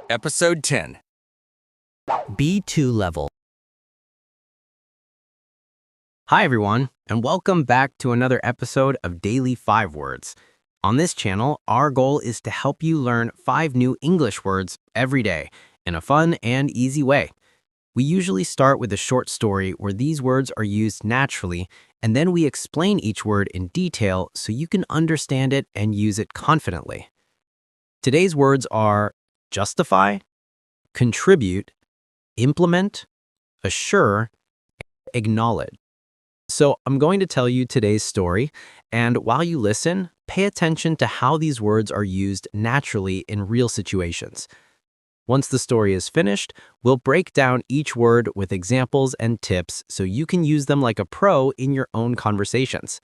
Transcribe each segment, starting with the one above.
Episode 10. B2 level. Hi everyone, and welcome back to another episode of Daily 5 Words. On this channel, our goal is to help you learn 5 new English words every day in a fun and easy way. We usually start with a short story where these words are used naturally, and then we explain each word in detail so you can understand it and use it confidently. Today's words are justify, contribute, implement, assure, acknowledge. So I'm going to tell you today's story, and while you listen, pay attention to how these words are used naturally in real situations. Once the story is finished, we'll break down each word with examples and tips so you can use them like a pro in your own conversations.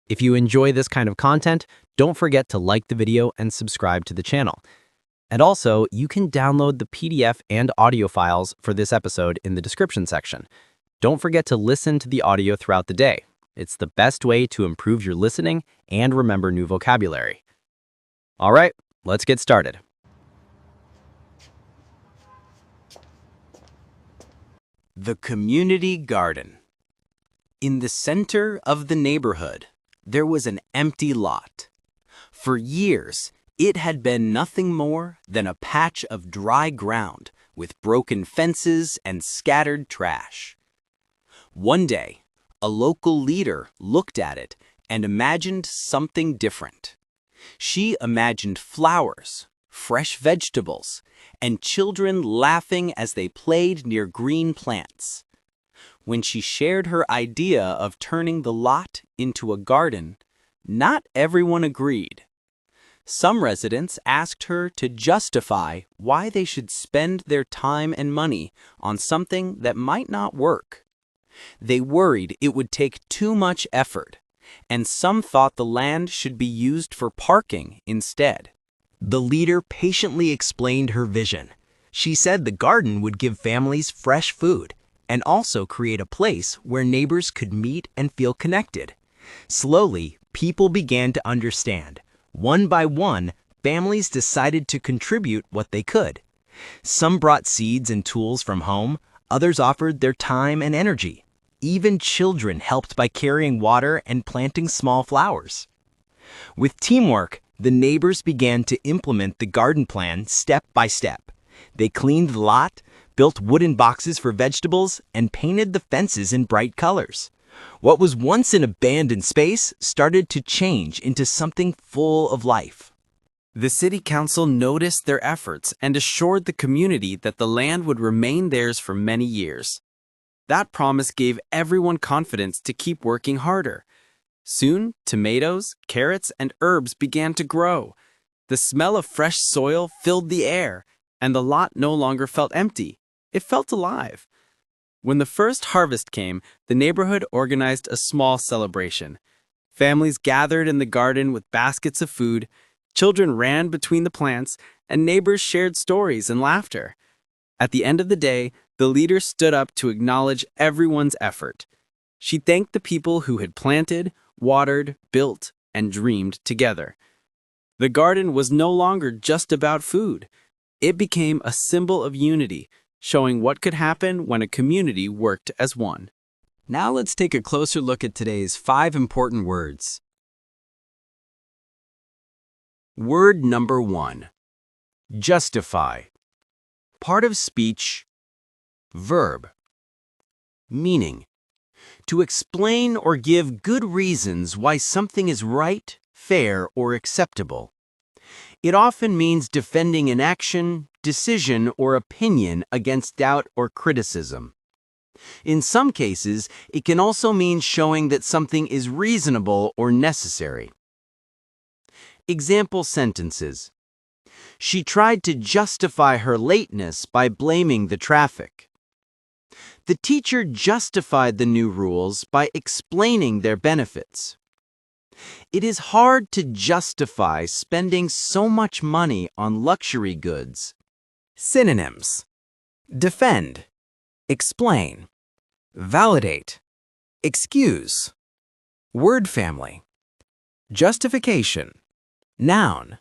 If you enjoy this kind of content, don't forget to like the video and subscribe to the channel. And also, you can download the PDF and audio files for this episode in the description section. Don't forget to listen to the audio throughout the day. It's the best way to improve your listening and remember new vocabulary. All right, let's get started. The community garden. In the center of the neighborhood, there was an empty lot. For years, it had been nothing more than a patch of dry ground with broken fences and scattered trash. One day, a local leader looked at it and imagined something different. She imagined flowers, fresh vegetables, and children laughing as they played near green plants. When she shared her idea of turning the lot into a garden, not everyone agreed. Some residents asked her to justify why they should spend their time and money on something that might not work. They worried it would take too much effort, and some thought the land should be used for parking instead. The leader patiently explained her vision. She said the garden would give families fresh food and also create a place where neighbors could meet and feel connected. Slowly, people began to understand. One by one, families decided to contribute what they could. Some brought seeds and tools from home, others offered their time and energy. Even children helped by carrying water and planting small flowers. With teamwork, the neighbors began to implement the garden plan step by step. They cleaned the lot, built wooden boxes for vegetables, and painted the fences in bright colors. What was once an abandoned space started to change into something full of life. The city council noticed their efforts and assured the community that the land would remain theirs for many years. That promise gave everyone confidence to keep working harder. Soon, tomatoes, carrots, and herbs began to grow. The smell of fresh soil filled the air, and the lot no longer felt empty. It felt alive. When the first harvest came, the neighborhood organized a small celebration. Families gathered in the garden with baskets of food, children ran between the plants, and neighbors shared stories and laughter. At the end of the day, the leader stood up to acknowledge everyone's effort. She thanked the people who had planted, watered, built, and dreamed together. The garden was no longer just about food. It became a symbol of unity, showing what could happen when a community worked as one. Now let's take a closer look at today's 5 important words. Word number 1. Justify. Part of speech. Verb. Meaning. To explain or give good reasons why something is right, fair, or acceptable. It often means defending an action, decision, or opinion against doubt or criticism. In some cases, it can also mean showing that something is reasonable or necessary. Example sentences. She tried to justify her lateness by blaming the traffic. The teacher justified the new rules by explaining their benefits. It is hard to justify spending so much money on luxury goods. Synonyms. Defend, explain, validate, excuse. Word family. Justification. Noun.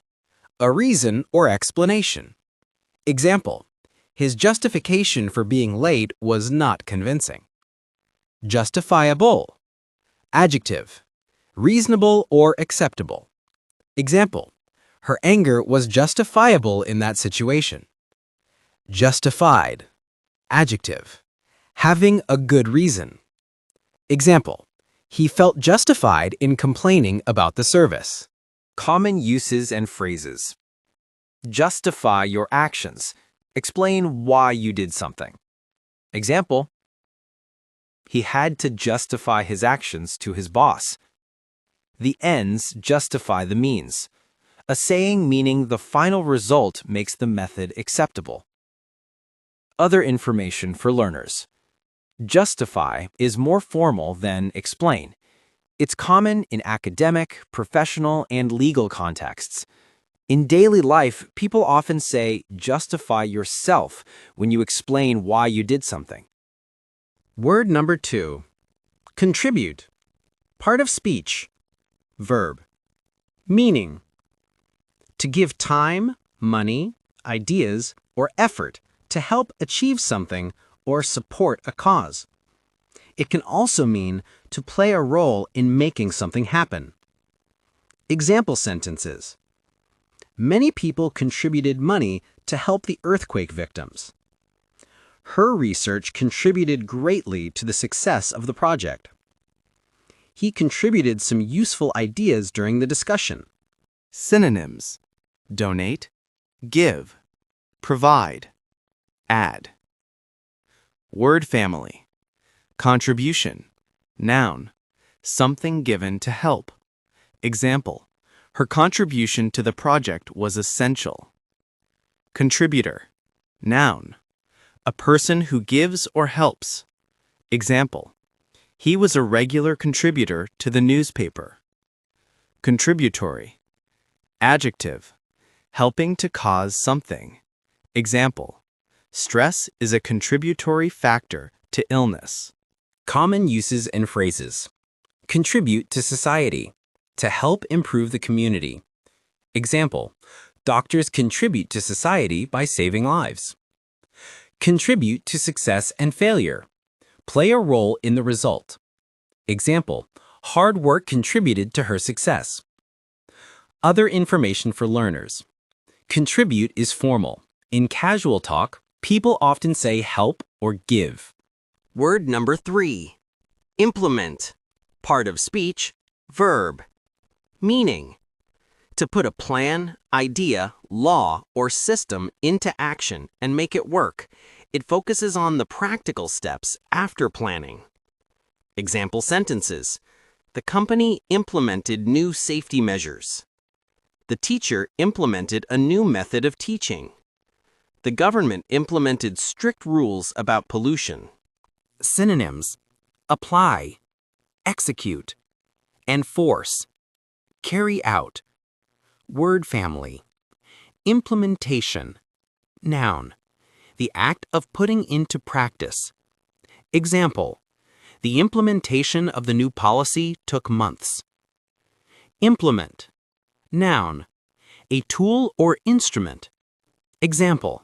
A reason or explanation. Example: his justification for being late was not convincing. Justifiable. Adjective: reasonable or acceptable. Example: her anger was justifiable in that situation. Justified. Adjective: having a good reason. Example: he felt justified in complaining about the service. Common uses and phrases. Justify your actions. Explain why you did something. Example: he had to justify his actions to his boss. The ends justify the means. A saying meaning the final result makes the method acceptable. Other information for learners. Justify is more formal than explain. It's common in academic, professional, and legal contexts. In daily life, people often say justify yourself when you explain why you did something. Word number 2. Contribute. Part of speech. Verb. Meaning: to give time, money, ideas, or effort to help achieve something or support a cause. It can also mean to play a role in making something happen. Example sentences: many people contributed money to help the earthquake victims. Her research contributed greatly to the success of the project. He contributed some useful ideas during the discussion. Synonyms: donate, give, provide, add. Word family. Contribution. Noun. Something given to help. Example: her contribution to the project was essential. Contributor. Noun. A person who gives or helps. Example: he was a regular contributor to the newspaper. Contributory. Adjective: helping to cause something. Example: stress is a contributory factor to illness. Common uses and phrases. Contribute to society. To help improve the community. Example: doctors contribute to society by saving lives. Contribute to success and failure. Play a role in the result. Example: hard work contributed to her success. Other information for learners. Contribute is formal. In casual talk, people often say help or give. Word number 3. Implement. Part of speech. Verb. Meaning: to put a plan, idea, law, or system into action and make it work. It focuses on the practical steps after planning. Example sentences: the company implemented new safety measures. The teacher implemented a new method of teaching. The government implemented strict rules about pollution. Synonyms: apply, execute, enforce, carry out. Word family. Implementation. Noun. The act of putting into practice. Example: the implementation of the new policy took months. Implement. Noun. A tool or instrument. Example: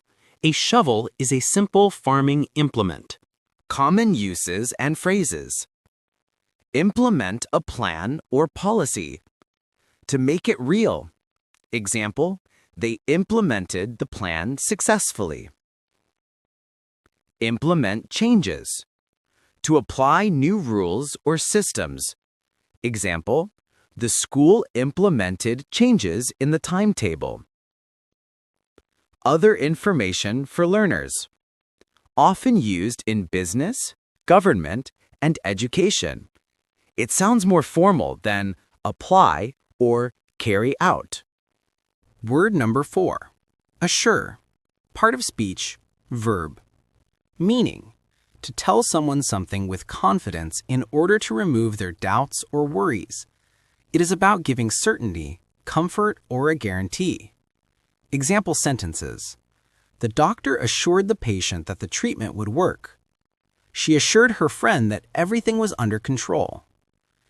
a shovel is a simple farming implement. Common uses and phrases. Implement a plan or policy. To make it real. Example: they implemented the plan successfully. Implement changes. To apply new rules or systems. Example: the school implemented changes in the timetable. Other information for learners. Often used in business, government, and education. It sounds more formal than apply or carry out. Word number 4. Assure. Part of speech. Verb. Meaning: to tell someone something with confidence in order to remove their doubts or worries. It is about giving certainty, comfort, or a guarantee. Example sentences: the doctor assured the patient that the treatment would work. She assured her friend that everything was under control.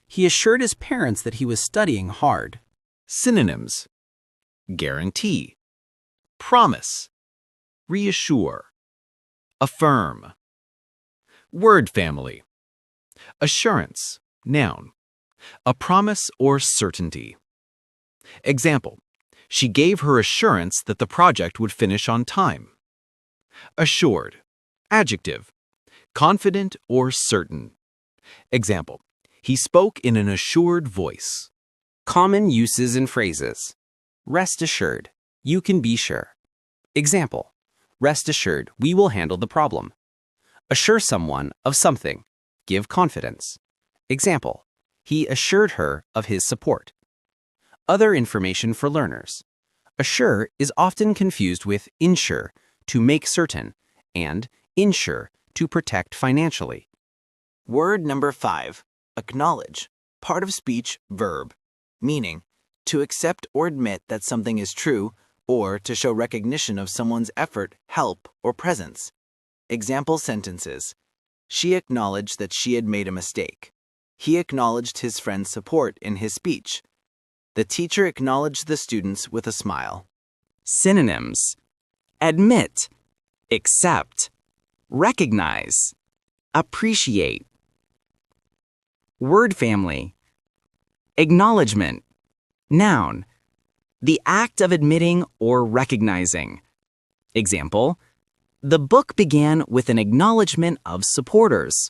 He assured his parents that he was studying hard. Synonyms: guarantee, promise, reassure, affirm. Word family. Assurance, noun. A promise or certainty. Example, she gave her assurance that the project would finish on time. Assured, adjective. Confident or certain. Example, he spoke in an assured voice. Common uses and phrases. Rest assured, you can be sure. Example, rest assured, we will handle the problem. Assure someone of something. Give confidence. Example, he assured her of his support. Other information for learners. Assure is often confused with insure, to make certain, and insure, to protect financially. Word number 5, acknowledge, part of speech, verb, meaning to accept or admit that something is true or to show recognition of someone's effort, help, or presence. Example sentences. She acknowledged that she had made a mistake. He acknowledged his friend's support in his speech. The teacher acknowledged the students with a smile. Synonyms. Admit, accept, recognize, appreciate. Word family. Acknowledgement, noun, the act of admitting or recognizing. Example, the book began with an acknowledgement of supporters.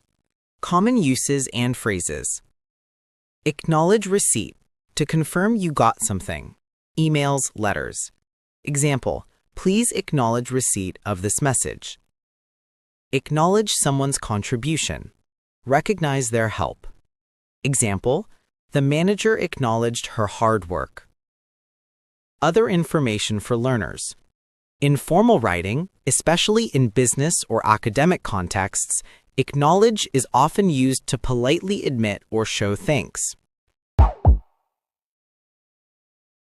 Common uses and phrases. Acknowledge receipt, to confirm you got something. Emails, letters. Example, please acknowledge receipt of this message. Acknowledge someone's contribution. Recognize their help. Example, the manager acknowledged her hard work. Other information for learners. In formal writing, especially in business or academic contexts, acknowledge is often used to politely admit or show thanks.